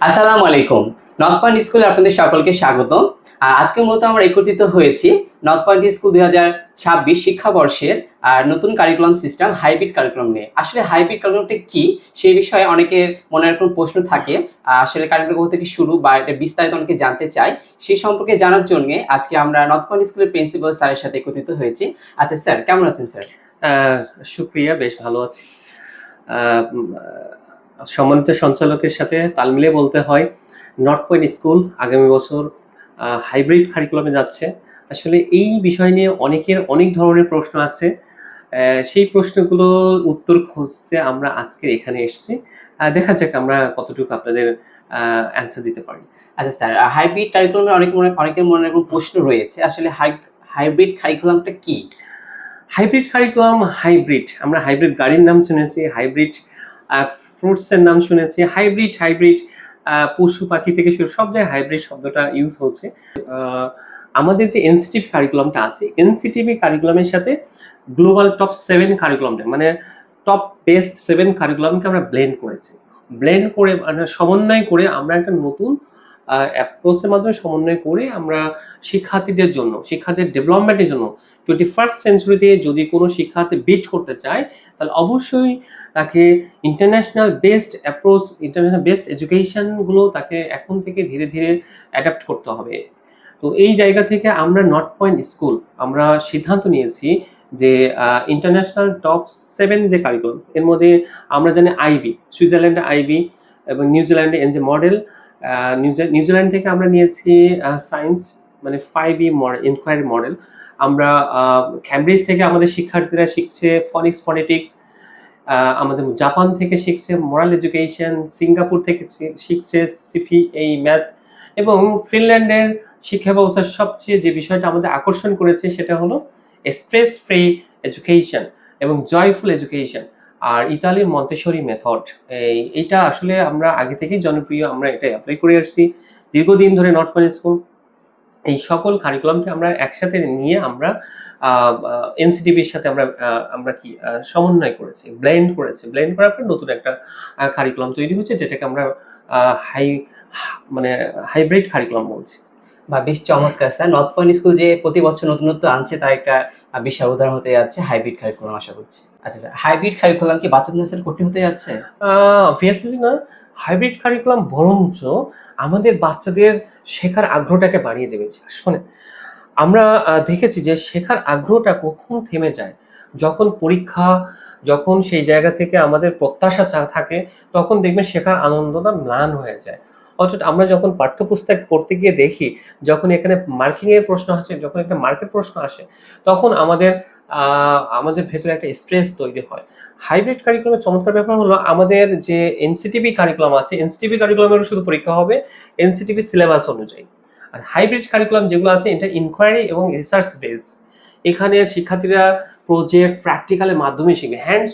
আসসালামু আলাইকুম। North point স্কুলে আপনাদের সকলকে স্বাগতম। আজকে মূলত আমরা একত্রিত হয়েছি নর্থ পয়েন্ট স্কুল ২০২৬ শিক্ষাবর্ষের নতুন কারিকুলাম সিস্টেম হাইব্রিড কারিকুলাম নিয়ে। আসলে হাইব্রিড কারিকুলামটা কি? সেই বিষয়ে অনেকের মনে এরকম প্রশ্ন থাকে। আসলে কারিকুলাম কোথা থেকে শুরু বা এটা বিস্তারিত অনেকে জানতে চায়। সেই সম্পর্কে জানার জন্যে আজকে আমরা নর্থ পয়েন্ট স্কুলের প্রিন্সিপাল স্যারের সাথে একত্রিত হয়েছি। আচ্ছা স্যার, কেমন আছেন স্যার? শুক্রিয়া, বেশ ভালো আছি। সম্মানিত সঞ্চালকের সাথে তাল মিলিয়ে বলতে হয় নর্থ পয়েন্ট স্কুল আগামী বছর হাইব্রিড কারিকুলামে যাচ্ছে। আসলে এই বিষয় নিয়ে অনেকের অনেক ধরনের প্রশ্ন আছে। সেই প্রশ্নগুলোর উত্তর খুঁজতে আমরা আজকে এখানে এসেছি। দেখা যাক আমরা কতটুকু আপনাদের অ্যান্সার দিতে পারি। আচ্ছা স্যার, হাইব্রিড কারিকুলামে অনেকের মনে এরকম প্রশ্ন রয়েছে। আসলে হাইব্রিড কারিকুলামটা কি? হাইব্রিড কারিকুলাম, আমরা হাইব্রিড গাড়ির নাম শুনেছি, হাইব্রিড ফ্রুটসের নাম শুনেছি, হাইব্রিড পশু পাখি থেকে শুরু সব জায়গায় হাইব্রিড শব্দটা ইউজ হচ্ছে। আমাদের যে এনসিটিভি কারিকুলামটা আছে, এনসিটিভি কারিকুলামের সাথে গ্লোবাল টপ 7 কারিকুলামটা মানে টপ বেস্ট 7 কারিকুলামকে আমরা ব্লেন্ড করে মানে সমন্বয় করে আমরা একটা নতুন অ্যাপ্রোচের মাধ্যমে সমন্বয় করে আমরা শিক্ষার্থীদের ডেভেলপমেন্টের জন্য 21st সেঞ্চুরিতে যদি কোনো শিক্ষার্থী বিট করতে চায় তাহলে অবশ্যই তাকে ইন্টারন্যাশনাল বেস্ট এডুকেশনগুলো তাকে এখন থেকে ধীরে ধীরে অ্যাডাপ্ট করতে হবে। তো এই জায়গা থেকে আমরা নর্থ পয়েন্ট স্কুল আমরা সিদ্ধান্ত নিয়েছি যে ইন্টারন্যাশনাল টপ 7 যে কারিকুলাম এর মধ্যে আমরা জানি আইবি, সুইজারল্যান্ডে আইবি এবং নিউজিল্যান্ডে এনজে মডেল। নিউজিল্যান্ড থেকে আমরা নিয়েছি সায়েন্স মানে 5E ইনকোয়ারি মডেল। আমরা ক্যামব্রিজ থেকে আমাদের শিক্ষার্থীরা শিখছে ফনেটিক্স। আমাদের জাপান থেকে শিখছে মোরাল এডুকেশন, সিঙ্গাপুর থেকে শিখছে সিপিএই ম্যাথ এবং ফিনল্যান্ডের শিক্ষা ব্যবস্থার সবচেয়ে যে বিষয়টা আমাদের আকর্ষণ করেছে সেটা হলো স্ট্রেস ফ্রি এডুকেশন এবং জয়ফুল এডুকেশন। আর ইতালির মন্তেসরি মেথড, এইটা আসলে আমরা আগে থেকেই জনপ্রিয়, আমরা এটা অ্যাপ্লাই করে আসছি দীর্ঘদিন ধরে। নর্থ পয়েন্ট স্কুল এই সকল কারিকুলামকে আমরা একসাথে নিয়ে আমরা এনসিটিভির সাথে আমরা কি সমন্বয় করেছি, ব্লেন্ড করার পর নতুন একটা কারিকুলাম তৈরি হচ্ছে, যেটাকে আমরা হাইব্রিড কারিকুলাম বলছি। বা বেশ চমৎকার স্যার। নর্থ পয়েন্ট স্কুল যে প্রতি বছর নতুনত্ব আনছে তার একটা বিশাল উদাহরণ হতে যাচ্ছে হাইব্রিড কারিকুলাম, আশা করছি। আচ্ছা স্যার, হাইব্রিড কারিকুলাম কি বাচ্চাদের স্যার কঠিন হতে যাচ্ছে? অবভিয়াসলি না, হাইব্রিড কারিকুলাম বরঞ্চ আমাদের বাচ্চাদের শেখার আগ্রহটাকে বাড়িয়ে দেবে। শোনেন, আমরা দেখেছি যে শেখার আগ্রহটা কখন থেমে যায়, যখন সেই জায়গা থেকে আমাদের প্রত্যাশা থাকে, তখন দেখবেন শেখার আনন্দটা ম্লান হয়ে যায়। অর্থাৎ আমরা যখন পাঠ্যপুস্তক পড়তে গিয়ে দেখি, যখন এখানে মার্কিং এর প্রশ্ন আসে, যখন একটা মার্কের প্রশ্ন আসে, তখন আমাদের ভেতরে একটা স্ট্রেস তৈরি হয়। হাইব্রিড কারিকুলামের চমৎকার ব্যাপার হলো আমাদের যে এনসিটিভি কারিকুলাম আছে, এনসিটিভি কারিকুলামের শুধু পরীক্ষা হবে এনসিটিভি সিলেবাস অনুযায়ী। আর হাইব্রিড কারিকুলাম যেগুলো আছে এটা ইনকোয়ারি এবং রিসার্চ বেস। এখানে শিক্ষার্থীরা প্রজেক্ট প্র্যাকটিক্যালের মাধ্যমে শিখবে, হ্যান্ডস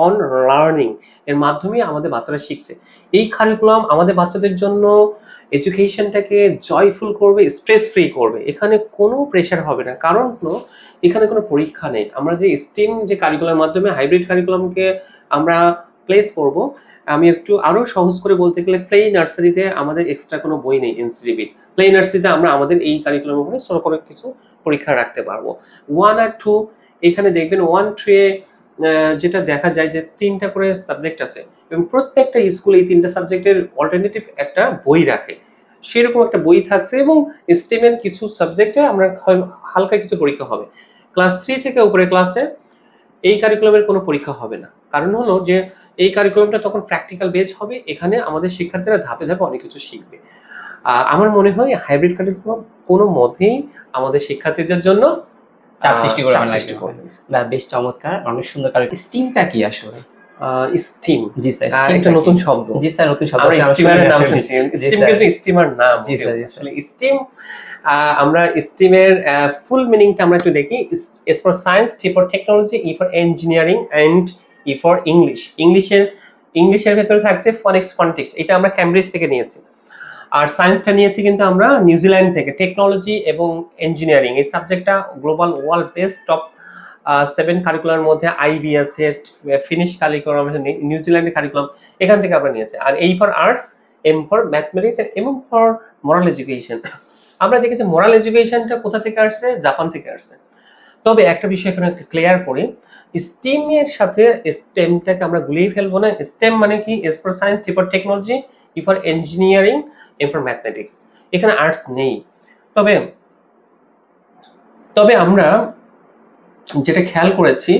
অন লার্নিং এর মাধ্যমে আমাদের বাচ্চারা শিখছে। এই কারিকুলাম আমাদের বাচ্চাদের জন্য এডুকেশনটাকে জয়ফুল করবে, স্ট্রেস ফ্রি করবে। এখানে কোনো প্রেশার হবে না, কারণ এখানে কোনো পরীক্ষা নেই। আমরা যে স্টিম যে কারিকুলামের মাধ্যমে হাইব্রিড কারিকুলামকে আমরা প্লেস করব, আমি একটু আরো সহজ করে বলতে গেলে প্লে নার্সারিতে আমাদের এক্সট্রা কোনো বই নেই। এনসিটিভি প্লে নার্সারিতে আমরা আমাদের এই কারিকুলামের উপরে ছোট করে কিছু পরীক্ষা রাখতে পারবো। 1 আর 2 এখানে দেখবেন 1-3 যেটা দেখা যায় যে 3টা করে সাবজেক্ট আছে এবং প্রত্যেকটা স্কুল এই 3টা সাবজেক্টের অল্টারনেটিভ একটা বই রাখে। সেরকম একটা বই থাকছে এবং স্টেমের কিছু সাবজেক্টে আমরা হালকা কিছু পরীক্ষা হবে। ক্লাস 3 থেকে উপরে ক্লাসে এই কারিকুলামের কোনো পরীক্ষা হবে না, কারণ হলো যে এই কারিকুলামটা তখন প্র্যাকটিক্যাল বেজ হবে। এখানে আমাদের শিক্ষার্থীরা ধাপে ধাপে অনেক কিছু শিখবে। আমার মনে হয় হাইব্রিড কারিকুলাম কোনো মতেই আমাদের শিক্ষার্থীদের জন্য চাপ সৃষ্টি করবে না। বেশ চমৎকার, অনেক সুন্দর। স্টিমটা কি আসলে? স্টিম, জি স্যার, একটা নতুন শব্দ। জি স্যার, নতুন শব্দ। আমরা স্টিমারের নাম শুনেছি, স্টিম কিন্তু স্টিমার না। জি স্যার, আসলে স্টিম, আমরা স্টিমের ফুল মিনিংটা আমরা একটু দেখি। S for science, T for technology, E for engineering and E for English. ইংলিশের ভেতরে থাকছে ফনেটিক্স, এটা আমরা ক্যামব্রিজ থেকে নিয়েছি। আর সায়েন্সটা নিয়েছি কিন্তু আমরা নিউজিল্যান্ড থেকে। টেকনোলজি এবং ইঞ্জিনিয়ারিং এই সাবজেক্টটা গ্লোবাল ওয়ার্ল্ড বেস্ট টপ 7 কারিকুলামের মধ্যে আইবি আছে, ফিনিশ কারিকুলাম আছে, নিউজিল্যান্ডের কারিকুলাম, এখান থেকে আমরা নিয়েছি। আর A for arts, M for mathematics, M for moral education. আমরা দেখেছি মোরাল এডুকেশনটা কোথা থেকে আসছে, জাপান থেকে আসছে। তবে একটা বিষয় এখানে ক্লিয়ার করি, স্টিম এর সাথে স্টেমটাকে আমরা গুলিয়ে ফেলবো না। স্টেম মানে কি? S for science, T for technology, E for engineering, M for mathematics. এখানে আর্টস নেই। তবে তবে আমরা যেটা খেয়াল করেছি,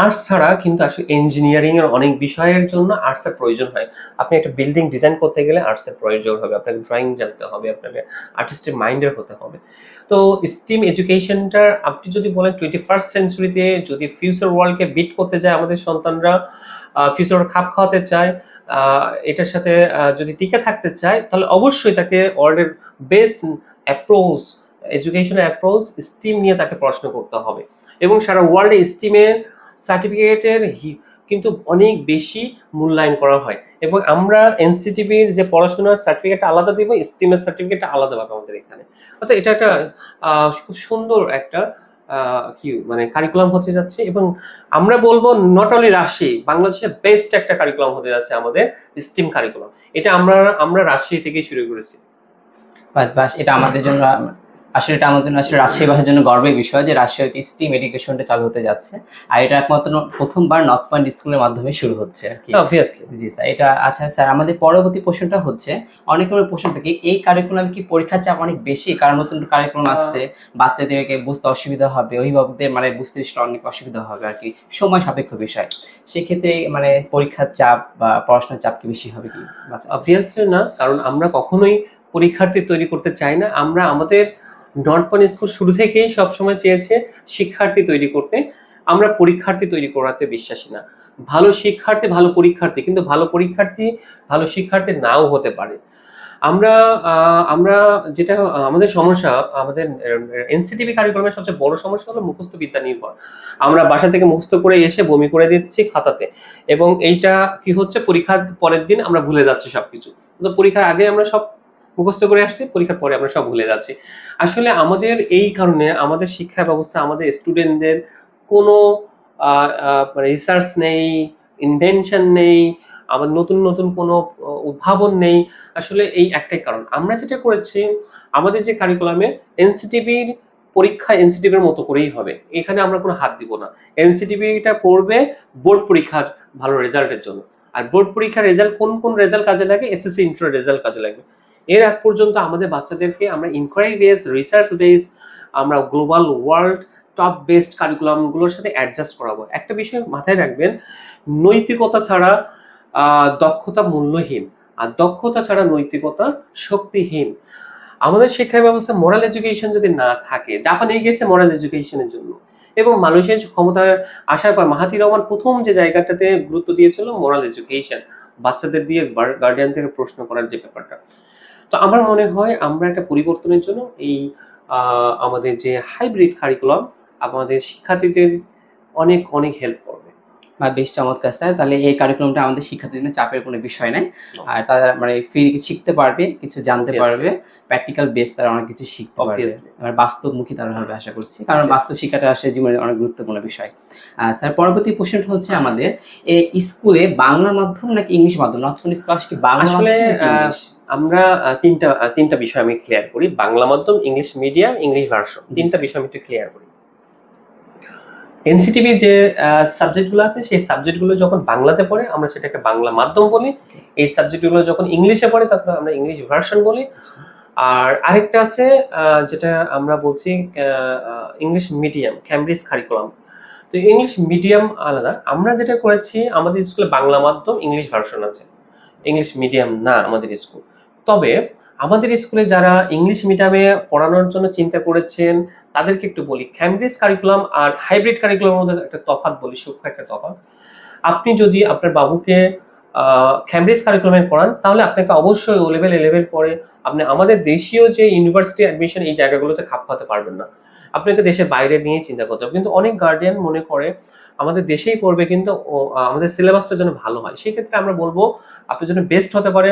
আর্টস ছাড়া কিন্তু আসলে ইঞ্জিনিয়ারিং এর অনেক বিষয়ের জন্য আর্টস এর প্রয়োজন হয়। আপনি একটা বিল্ডিং ডিজাইন করতে গেলে আর্টস এর প্রয়োজন হবে, আপনাকে ড্রয়িং জানতে হবে, আপনাকে আর্টিস্টের মাইন্ডের হতে হবে। তো স্টিম এডুকেশনটা আপনি যদি বলেন 21st সেঞ্চুরিতে যদি ফিউচার ওয়ার্ল্ডকে বিট করতে যায় আমাদের সন্তানরা, ফিউচার খাপ খাওয়াতে চায়, এটার সাথে যদি টিকে থাকতে চায়, তাহলে অবশ্যই তাকে ওয়ার্ল্ডের best approach, education approach steam নিয়ে তাকে পড়াশোনা করতে হবে। এবং সারা ওয়ার্ল্ডে স্টিমের সার্টিফিকেটের কিন্তু অনেক বেশি মূল্যায়ন করা হয়। এবং আমরা এনসিটিভির যে পড়াশোনার সার্টিফিকেটটা আলাদা দিব, স্টিমের সার্টিফিকেটটা আলাদা পাবে আমাদের এখানে। অর্থাৎ এটা একটা খুব সুন্দর একটা কি মানে কারিকুলাম হতে যাচ্ছে। এবং আমরা বলবো নট অনলি রাজশাহী, বাংলাদেশের বেস্ট একটা কারিকুলাম হতে যাচ্ছে আমাদের স্টিম কারিকুলাম। এটা আমরা রাজশাহী থেকে শুরু করেছি। বাস বাস, এটা আমাদের জন্য আসলে এটা আমাদের জন্য আসলে রাজশাহী ভাষার জন্য গর্বের বিষয় যে রাজশাহীতে স্টিম এডুকেশনটা চালু হতে যাচ্ছে। আর এটা একমাত্র প্রথমবার নর্থ পয়েন্ট স্কুলের মাধ্যমে শুরু হচ্ছে আর কি। অবভিয়াসলি। জি স্যার, এটা আচ্ছা স্যার, আমাদের পরবর্তী প্রশ্নটা হচ্ছে, অনেক রকমের প্রশ্ন থাকে, এই কারিকুলাম কি পরীক্ষার চাপ অনেক বেশি? কারণ নতুন কারিকুলাম আসছে, বাচ্চাদেরকে বুঝতে অসুবিধা হবে, অভিভাবকদের মানে বুঝতে অনেক অসুবিধা হবে আর কি, সময় সাপেক্ষ বিষয়। সেক্ষেত্রে মানে পরীক্ষার চাপ বা পড়াশোনার চাপ কি বেশি হবে কি বাচ্চা? অবভিয়াসলি না, কারণ আমরা কখনোই পরীক্ষার্থী তৈরি করতে চাই না। আমরা আমাদের নর্থ পয়েন্ট স্কুল শুরু থেকেই সবসময় চেয়েছে শিক্ষার্থী তৈরি করতে। আমরা পরীক্ষার্থী তৈরি করাতে বিশ্বাসী না। ভালো শিক্ষার্থী ভালো পরীক্ষার্থী, কিন্তু ভালো পরীক্ষার্থী ভালো শিক্ষার্থী নাও হতে পারে। আমরা আমরা যেটা আমাদের সমস্যা, আমাদের এনসিটিভি কারিকুলামের সবচেয়ে বড় সমস্যা হলো মুখস্থ বিদ্যা নির্ভর। আমরা বাসা থেকে মুখস্থ করে এসে বমি করে দিচ্ছি খাতাতে, এবং এইটা কি হচ্ছে, পরীক্ষার পরের দিন আমরা ভুলে যাচ্ছি সবকিছু। তো পরীক্ষার আগে আমরা সব মুখস্থ করে আসছি, পরীক্ষার পরে আমরা সব ভুলে যাচ্ছি। আসলে আমাদের এই কারণে আমাদের শিক্ষা ব্যবস্থা, আমাদের স্টুডেন্টদের কোনো মানে রিসার্চ নেই, ইনভেনশন নেই, আবার নতুন নতুন কোনো উদ্ভাবন নেই। আসলে এই একটাই কারণ। আমরা যেটা করেছি, আমাদের যে কারিকুলামে এনসিটিভির পরীক্ষা এনসিটিভির মতো করেই হবে, এখানে আমরা কোনো হাত দিব না। এনসিটিভিটা পড়বে বোর্ড পরীক্ষার ভালো রেজাল্টের জন্য। আর বোর্ড পরীক্ষার রেজাল্ট কোন কোন রেজাল্ট কাজে লাগে? এসএসসি ইন্টার রেজাল্ট কাজে লাগবে। এর আগ পর্যন্ত আমাদের বাচ্চাদেরকে আমরা ইনকোয়ারি বেস, রিসার্চ বেস, আমরা গ্লোবাল ওয়ার্ল্ড টপ বেস্ট কারিকুলামগুলোর সাথে অ্যাডজাস্ট করাবো। একটা বিষয় মাথায় রাখবেন, নৈতিকতা ছাড়া দক্ষতা মূল্যহীন, আর দক্ষতা ছাড়া নৈতিকতা শক্তিহীন। আমাদের শিক্ষা ব্যবস্থা মোরাল এডুকেশন যদি না থাকে, জাপান এগিয়ে গেছে মোরাল এডুকেশনের জন্য, এবং মানুষের ক্ষমতায় আসার পর মাহাথির রহমান প্রথম যে জায়গাটাতে গুরুত্ব দিয়েছিল মোরাল এডুকেশন, বাচ্চাদের দিয়ে গার্ডিয়ান থেকে প্রশ্ন করার যে ব্যাপারটা। তো আমার মনে হয় আমরা একটা পরিবর্তনের জন্য এই আমাদের যে হাইব্রিড কারিকুলাম আমাদের শিক্ষার্থীদের অনেক অনেক হেল্প করবে। বেশ চমৎকার স্যার। তাহলে এই কারিকুলামটা আমাদের শিক্ষার্থীদের জন্য চাপের কোনো বিষয় নাই। আর তারা মানে ফ্রি শিখতে পারবে, কিছু জানতে পারবে, প্র্যাকটিক্যাল বেস তারা অনেক কিছু শিখতে পারবে। আর বাস্তবমুখী তারা হবে আশা করছি, কারণ বাস্তব শিক্ষাটা আসলে জীবনের অনেক গুরুত্বপূর্ণ বিষয়। স্যার, পরবর্তী প্রশ্নটা হচ্ছে আমাদের, এই স্কুলে বাংলা মাধ্যম নাকি ইংলিশ মাধ্যম? নর্থ পয়েন্ট স্কুল কি বাংলা আসলে মাধ্যম? আমরা তিনটা বিষয় আমি ক্লিয়ার করি, বাংলা মাধ্যম, ইংলিশ মিডিয়াম, ইংলিশ ভার্সন, তিনটা বিষয় আমি একটু ক্লিয়ার করি। এনসিটিভি যে সাবজেক্টগুলো আছে, সেই সাবজেক্টগুলো যখন বাংলাতে পড়ে আমরা সেটাকে বাংলা মাধ্যম বলি। এই সাবজেক্টগুলো যখন ইংলিশে পড়ে তখন আমরা ইংলিশ ভার্সন বলি। আর আরেকটা আছে যেটা আমরা বলছি ইংলিশ মিডিয়াম, ক্যামব্রিজ কারিকুলাম। তো ইংলিশ মিডিয়াম আলাদা। আমরা যেটা করেছি, আমাদের স্কুলে বাংলা মাধ্যম, ইংলিশ ভার্সন আছে, ইংলিশ মিডিয়াম না আমাদের স্কুল। তবে আমাদের স্কুলে যারা ইংলিশ মিডিয়ামে পড়ানোর জন্য চিন্তা করেছেন তাদেরকে একটু বলি, ক্যামব্রিজ কারিকুলাম আর হাইব্রিড কারিকুলামের মধ্যে একটা তফাৎ বলি, সূক্ষ্ম একটা তফাৎ। আপনি যদি আপনার বাবুকে ক্যামব্রিজ কারিকুলামে পড়ান, তাহলে আপনাকে অবশ্যই ও লেভেল, এ লেভেল পরে আপনি আমাদের দেশীয় যে ইউনিভার্সিটি অ্যাডমিশন এই জায়গাগুলোতে খাপ খাওয়াতে পারবেন না। আপনাকে দেশের বাইরে নিয়ে চিন্তা করতে হবে। কিন্তু অনেক গার্ডিয়ান মনে করে আমাদের দেশেই পড়বে, কিন্তু আমাদের সিলেবাসটা যেন ভালো হয়। সেক্ষেত্রে আমরা বলবো আপনার জন্য বেস্ট হতে পারে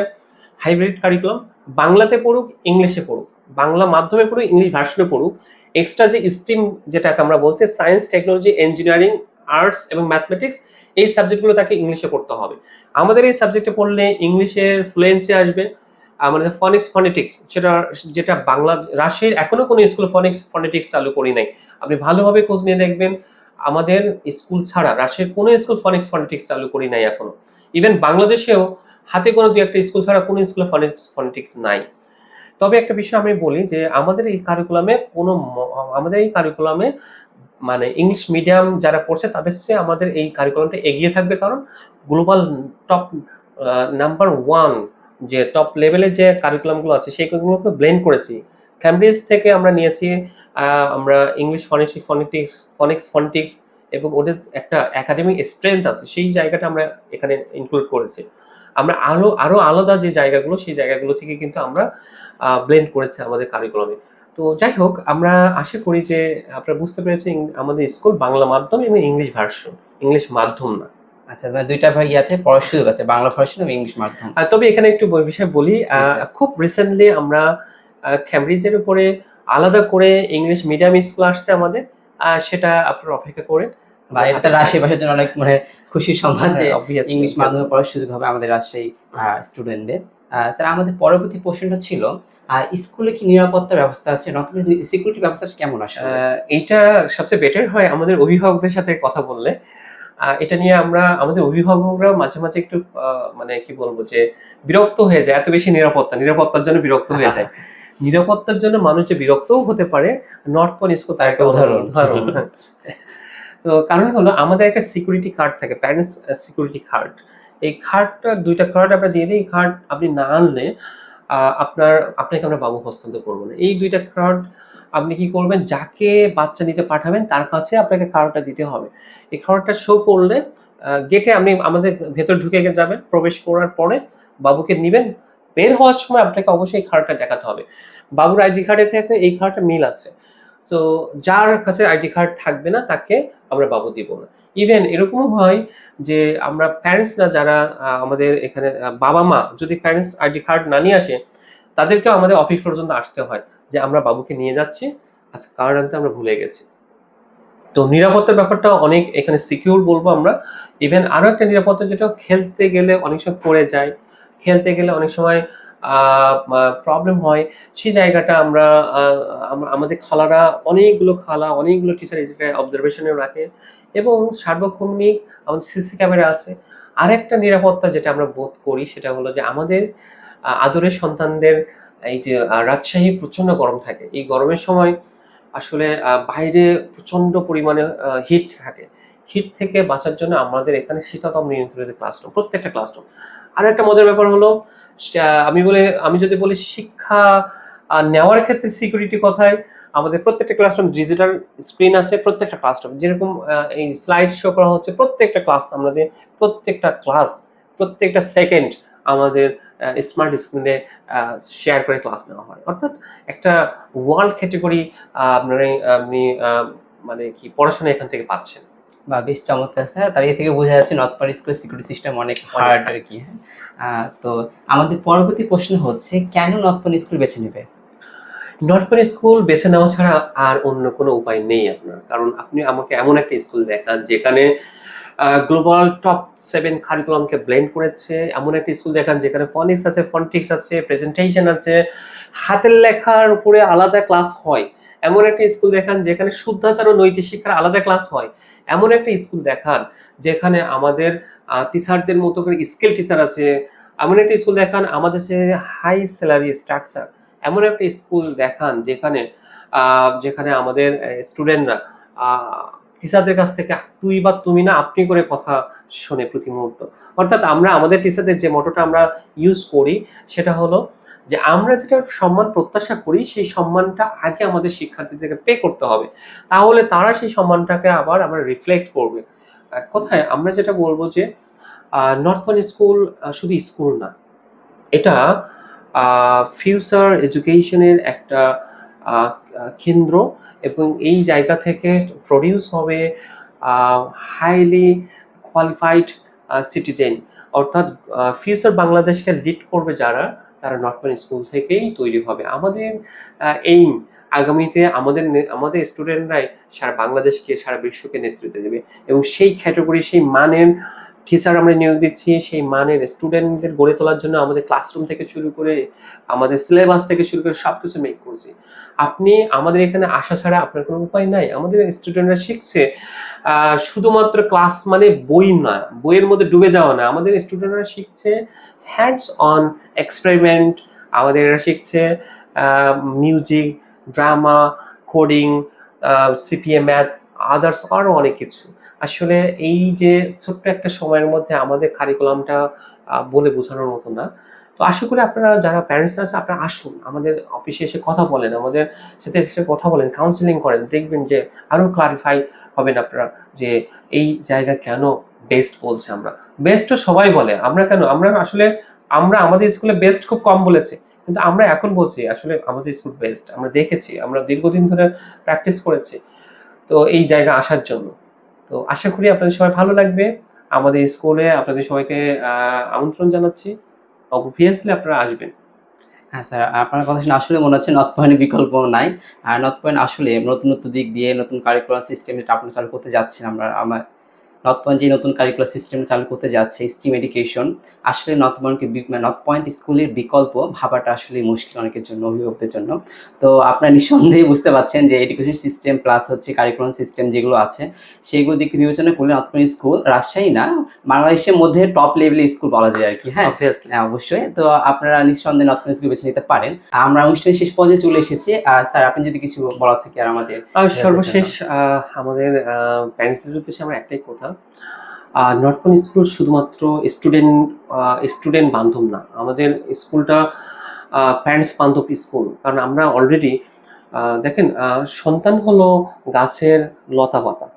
হাইব্রিড কারিকুলাম, বাংলাতে পড়ুক, ইংলিশে পড়ুক, বাংলা মাধ্যমে পড়ুক, ইংলিশ ভার্সনে পড়ুক, এক্সট্রা যে স্ট্রিম যেটাকে আমরা বলছি সায়েন্স, টেকনোলজি, ইঞ্জিনিয়ারিং, আর্টস এবং ম্যাথমেটিক্স, এই সাবজেক্টগুলো তাকে ইংলিশে পড়তে হবে। আমাদের এই সাবজেক্টে পড়লে ইংলিশের ফ্লুয়েন্সি আসবে, আমাদের ফনিক্স ফনেটিক্স যেটা বাংলা রাজশাহীর এখনো কোনো স্কুল ফনেটিক্স চালু করি নাই। আপনি ভালোভাবে খোঁজ নিয়ে দেখবেন আমাদের স্কুল ছাড়া রাজশাহীর কোনো স্কুল ফনেটিক্স চালু করি নাই এখনো। ইভেন বাংলাদেশেও হাতে কোনো দু একটা স্কুল ছাড়া কোনো স্কুলে ফনেটিক্স নাই। তবে একটা বিষয় আমি বলি যে আমাদের এই কারিকুলামে মানে ইংলিশ মিডিয়াম যারা পড়ছে তাদের চেয়ে আমাদের এই কারিকুলামটা এগিয়ে থাকবে, কারণ গ্লোবাল টপ নাম্বার ওয়ান যে টপ লেভেলের যে কারিকুলামগুলো আছে সেইগুলোকে ব্লেন্ড করেছি। ক্যামব্রিজ থেকে আমরা নিয়েছি আমরা ইংলিশ ফনেটিক্স এবং ওদের একটা একাডেমিক স্ট্রেংথ আছে, সেই জায়গাটা আমরা এখানে ইনক্লুড করেছি। আমরা আরো আলাদা যে জায়গাগুলো সেই জায়গাগুলো থেকে কিন্তু আমরা ব্লেন্ড করেছি আমাদের কারিকুলামে। তো যাই হোক, আমরা আশা করি যে আপনারা বুঝতে পেরেছেন আমাদের স্কুল বাংলা মাধ্যম এবং ইংলিশ ভার্সন, ইংলিশ মাধ্যম না। আচ্ছা, মানে দুইটা ইয়াতে পড়ার সুযোগ আছে, বাংলা ভার্সন এবং ইংলিশ মাধ্যম। তবে এখানে একটু বিষয় বলি, খুব রিসেন্টলি আমরা ক্যামব্রিজের উপরে আলাদা করে ইংলিশ মিডিয়াম স্কুল আসছে আমাদের, সেটা আপনারা অপেক্ষা করে বা এটা রাজশাহী ভাষার জন্য অনেক মানে খুশির সংবাদ যে obviously, ইংলিশ মাধ্যমে পড়ার সুযোগ হবে আমাদের রাজশাহী স্টুডেন্টদের। স্যার, আমাদের পরবর্তী প্রশ্নটা ছিল স্কুলে কি নিরাপত্তা ব্যবস্থা আছে, নতুন সিকিউরিটি ব্যবস্থাটা কেমন আসলে? এইটা সবচেয়ে বেটার হয় আমাদের অভিভাবকদের সাথে কথা বললে। এটা নিয়ে আমাদের অভিভাবকরাও মাঝে মাঝে একটু মানে কি বলবো যে বিরক্ত হয়ে যায়, এত বেশি নিরাপত্তার জন্য বিরক্ত হয়ে যায়। নিরাপত্তার জন্য মানুষ যে বিরক্তও হতে পারে, নর্থ পয়েন্ট স্কুল তার একটা উদাহরণ। তো কারণ হলো আমাদের একটা সিকিউরিটি কার্ড থাকে, প্যারেন্টস সিকিউরিটি কার্ড। এই কার্ডটা দুইটা কার্ড আমরা দিয়ে দিই, এই কার্ড আপনি না আনলে আপনাকে আমরা বাবু হস্তান্তর করবো না। এই দুইটা কার্ড আপনি কি করবেন, যাকে বাচ্চা নিতে পাঠাবেন তার কাছে আপনাকে কার্ডটা দিতে হবে। এই কার্ডটা শো করলে গেটে আপনি আমাদের ভেতর ঢুকে যাবেন, প্রবেশ করার পরে বাবুকে নিবেন, বের হওয়ার সময় আপনাকে অবশ্যই এই কার্ডটা দেখাতে হবে। বাবুর আইডি কার্ডের সাথে এই কার্ডটা মিল আছে। সো যার কাছে আইডি কার্ড থাকবে না তাকে আমরা বাবু দিব না। ইভেন এরকমও হয় যে আমরা প্যারেন্টসরা যারা আমাদের এখানে বাবা মা যদি প্যারেন্টস আইডি কার্ড না নিয়ে আসে, তাদেরকেও আমাদের অফিস পর্যন্ত আসতে হয় যে আমরা বাবুকে নিয়ে যাচ্ছি, আজকে কার্ড আনতে আমরা ভুলে গেছি। তো নিরাপত্তার ব্যাপারটা অনেক এখানে সিকিউর বলবো আমরা। ইভেন আরো একটা নিরাপত্তা যেটা, খেলতে গেলে অনেক সময় পড়ে যায়, খেলতে গেলে অনেক সময় প্রবলেম হয়, সেই জায়গাটা আমরা আমাদের অনেকগুলো টিচার এই জায়গায় অবজারভেশনে রাখে এবং সার্বক্ষণিক আমাদের সিসি ক্যামেরা আছে। আরেকটা নিরাপত্তা যেটা আমরা বোধ করি সেটা হলো যে আমাদের আদরের সন্তানদের এই যে রাজশাহী প্রচন্ড গরম থাকে, এই গরমের সময় আসলে বাইরে প্রচন্ড পরিমাণে হিট থাকে। হিট থেকে বাঁচার জন্য আমাদের এখানে শীতাতপ নিয়ন্ত্রিত ক্লাসরুম, প্রত্যেকটা ক্লাসরুম। আর একটা মজার ব্যাপার হলো, আমি যদি বলি শিক্ষা নেওয়ার ক্ষেত্রে সিকিউরিটি কথায়, আমাদের প্রত্যেকটা ক্লাসরুম ডিজিটাল স্ক্রিন আছে, প্রত্যেকটা ক্লাসরুম যেরকম এই স্লাইড শো করা হচ্ছে, প্রত্যেকটা সেকেন্ড আমাদের স্মার্ট স্ক্রিনে শেয়ার করে ক্লাস নেওয়া হয়। অর্থাৎ একটা ওয়ার্ল্ড ক্যাটেগরি আপনি মানে কি পড়াশোনা এখান থেকে পাচ্ছেন। বা বেশ চমৎকার স্যার, তার থেকে বোঝা যাচ্ছে নর্থ পার্ট স্কুলের সিকিউরিটি সিস্টেম অনেক হার্ড আর কি। তো আমাদের পরবর্তী প্রশ্ন হচ্ছে, কেন নর্থ পার্ট স্কুল বেছে নেবে? নর্থ পয়েন্ট স্কুল বেছে নেওয়া ছাড়া আর অন্য কোনো উপায় নেই আপনার, কারণ আপনি আমাকে এমন একটা স্কুল দেখান যেখানে গ্লোবাল টপ 7 কারিকুলামকে ব্লেন্ড করেছে, এমন একটা স্কুল দেখান যেখানে ফনিক্স আছে, ফন্টিক্স আছে, প্রেজেন্টেশন আছে, হাতের লেখার উপরে আলাদা ক্লাস হয়। এমন একটা স্কুল দেখান যেখানে শুদ্ধাচার ও নৈতিক শিক্ষার আলাদা ক্লাস হয়। এমন একটা স্কুল দেখান যেখানে আমাদের টিচারদের মতো করে স্কিল টিচার আছে। এমন একটা স্কুল দেখান আমাদের যে হাই স্যালারি স্ট্রাকচার। এমন একটা স্কুল দেখান যেখানে আমাদের স্টুডেন্টরা টিচারদের কাছ থেকে তুই বা তুমি না আপনি করে কথা শোনে প্রতি মুহূর্ত। অর্থাৎ আমরা আমাদের টিচারদের যে মটোটা আমরা ইউজ করি সেটা হলো যে আমরা যেটা সম্মান প্রত্যাশা করি সেই সম্মানটা আগে আমাদের শিক্ষার্থীদেরকে পে করতে হবে, তাহলে তারা সেই সম্মানটাকে আবার আমরা রিফ্লেক্ট করবে। কোথায় আমরা যেটা বলবো যে নর্থ পয়েন্ট স্কুল শুধু স্কুল না, এটা ফিউচার এডুকেশনের একটা কেন্দ্র এবং এই জায়গা থেকে প্রডিউস হবে হাইলি কোয়ালিফাইড সিটিজেন। অর্থাৎ ফিউচার বাংলাদেশকে লিড করবে যারা, তারা নর্থ পয়েন্ট স্কুল থেকেই তৈরি হবে। আমাদের এইম আগামীতে আমাদের স্টুডেন্টরাই সারা বাংলাদেশকে, সারা বিশ্বকে নেতৃত্ব দেবে, এবং সেই ক্যাটাগরি, সেই মানের টিচার আমরা নিয়োগ দিচ্ছি, সেই মানের স্টুডেন্টদের গড়ে তোলার জন্য আমাদের ক্লাসরুম থেকে শুরু করে আমাদের সিলেবাস থেকে শুরু করে সবকিছু মেক করছি। আপনি আমাদের এখানে আসা ছাড়া আপনার কোনো উপায় নাই। আমাদের স্টুডেন্টরা শিখছে শুধুমাত্র ক্লাস মানে বই না, বইয়ের মধ্যে ডুবে যাওয়া না। আমাদের স্টুডেন্টরা শিখছে হ্যান্ডস অন এক্সপেরিমেন্ট, আমাদের এরা শিখছে music, drama, coding, CPA, math, others আরও অনেক কিছু। আসলে এই যে ছোট্ট একটা সময়ের মধ্যে আমাদের কারিকুলামটা বলে বোঝানোর মতো না। তো আশা করি আপনারা যারা প্যারেন্টস আছে আপনারা আসুন, আমাদের অফিসে এসে কথা বলেন, আমাদের সাথে এসে কথা বলেন, কাউন্সিলিং করেন, দেখবেন যে আরও ক্লারিফাই হবেন আপনারা যে এই জায়গা কেন বেস্ট বলছে। আমরা বেস্ট তো সবাই বলে, আমরা কেন, আমরা আসলে আমরা আমাদের স্কুলে বেস্ট খুব কম বলেছে, কিন্তু আমরা এখন বলছি আসলে আমাদের স্কুল বেস্ট। আমরা দেখেছি, আমরা দীর্ঘদিন ধরে প্র্যাকটিস করেছি তো এই জায়গা আসার জন্য। তো আশা করি আপনাদের সবাই ভালো লাগবে। আমাদের স্কুলে আপনাদের সবাইকে আমন্ত্রণ জানাচ্ছি, অবভিয়াসলি আপনারা আসবেন। হ্যাঁ স্যার, আপনার কথা শুনে আসলে মনে হচ্ছে নর্থ পয়েন্টের বিকল্প নাই। আর নর্থ পয়েন্ট আসলে নতুন নতুন দিক দিয়ে নতুন কারিকুলাম সিস্টেম যেটা আপনারা চালু করতে যাচ্ছেন, আমার নর্থ পয়েন্ট যে নতুন কারিকুলার সিস্টেম চালু করতে যাচ্ছে স্টিম এডুকেশন, আসলে নর্থ পয়েন্ট স্কুলের বিকল্প ভাবাটা আসলে মুশকিল অনেকের জন্য, অভিভাবকদের জন্য। তো আপনারা নিঃসন্দেহে বুঝতে পারছেন যে এডুকেশন সিস্টেম প্লাস হচ্ছে কারিকুলাম সিস্টেম যেগুলো আছে সেগুলো দিক বিবেচনা করলে নর্থ পয়েন্ট স্কুল রাজশাহী না, বাংলাদেশের মধ্যে টপ লেভেলের স্কুল বলা যায় আর কি। হ্যাঁ হ্যাঁ, অবশ্যই। তো আপনারা নিঃসন্দেহে নর্থ পয়েন্ট স্কুল বেছে নিতে পারেন। আমরা অনুষ্ঠানের শেষ পর্যায়ে চলে এসেছি। স্যার, আপনি যদি কিছু বলার থাকে আর আমাদের সর্বশেষ আমাদের প্যারেন্টসদের উদ্দেশ্যে আমার একটাই কথা, নর্থ পয়েন্ট স্কুল শুধুমাত্র স্টুডেন্ট বান্ধব না, আমাদের স্কুলটা প্যারেন্টস বান্ধব স্কুল। কারণ আমরা অলরেডি দেখেন, সন্তান হলো গাছের লতা পাতা,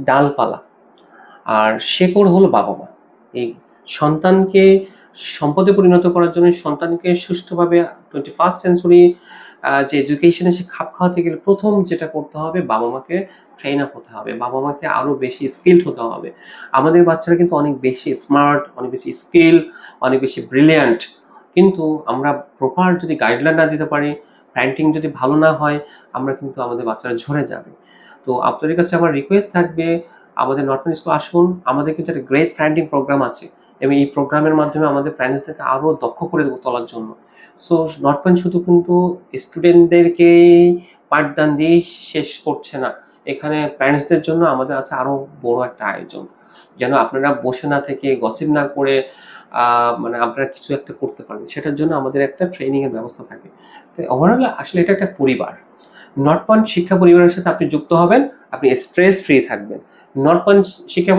ডালপালা, আর শেকড় হলো বাবা মা। এই সন্তানকে সম্পদে পরিণত করার জন্য, সন্তানকে সুষ্ঠুভাবে 21st সেঞ্চুরি যে এডুকেশনে সে খাপ খাওয়াতে গেলে প্রথম যেটা করতে হবে, বাবা মাকে ট্রেন আপ হতে হবে, বাবা মাকে আরো বেশি স্কিলড হতে হবে। আমাদের বাচ্চারা কিন্তু অনেক বেশি স্মার্ট, অনেক বেশি স্কিল, অনেক বেশি ব্রিলিয়ান্ট, কিন্তু আমরা প্রপার যদি গাইডলাইন না দিতে পারি, প্যারেন্টিং যদি ভালো না হয়, আমরা কিন্তু আমাদের বাচ্চারা ঝরে যাবে। তো আপনাদের কাছে আমার রিকোয়েস্ট থাকবে, আমাদের নর্থ পয়েন্ট স্কুল আসুন। আমাদের কিন্তু একটা গ্রেট প্যারেন্টিং প্রোগ্রাম আছে, এবং এই প্রোগ্রামের মাধ্যমে আমাদের প্যারেন্টসদেরকে আরো দক্ষ করে তোলার জন্য। সো নর্থ পয়েন্ট শুধু কিন্তু স্টুডেন্টদেরকে পাঠদান দিয়ে শেষ করছে না, এখানে প্যারেন্টসদের জন্য আমাদের আছে আরো বড় একটা আয়োজন, যেন আপনারা বসে না থেকে, গসিপ না করে মানে আপনারা কিছু একটা করতে পারেন, সেটার জন্য আমাদের একটা ট্রেনিং এর ব্যবস্থা থাকে। তো ওভারঅল আসলে এটা একটা পরিবার। নর্থ পয়েন্ট শিক্ষা পরিবারের সাথে আপনি যুক্ত হবেন, আপনি স্ট্রেস ফ্রি থাকবেন। নর্থ পয়েন্ট শিক্ষা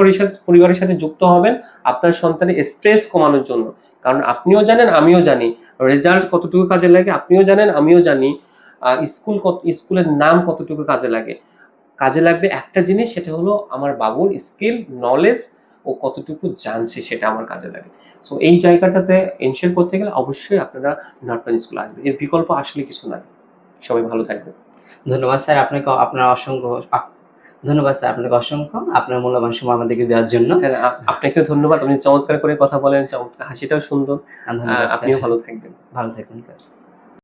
পরিবারের সাথে যুক্ত হবেন আপনার সন্তানের স্ট্রেস কমানোর জন্য। কারণ আপনিও জানেন, আমিও জানি রেজাল্ট কতটুকু কাজে লাগে, আপনিও জানেন, আমিও জানি স্কুলের নাম কতটুকু কাজে লাগে। কাজে লাগবে একটা জিনিস, সেটা হলো আমার বাবুর স্কিল, নলেজ, ও কতটুকু জানছে সেটা আমার কাজে লাগে। সো এই জায়গাটাতে এনশিওর করতে গেলে অবশ্যই আপনারা নর্থ পয়েন্ট স্কুল আসবেন, এর বিকল্প আসলে কিছু নাই। সবাই ভালো থাকবেন। ধন্যবাদ স্যার আপনাকে, ধন্যবাদ স্যার আপনাকে অসংখ্য, আপনার মূল্যবান সময় আমাদেরকে দেওয়ার জন্য। আপনাকেও ধন্যবাদ, আপনি চমৎকার করে কথা বলেন, চমৎকার, হাসিটাও সুন্দর। আপনিও ভালো থাকবেন। ভালো থাকবেন স্যার।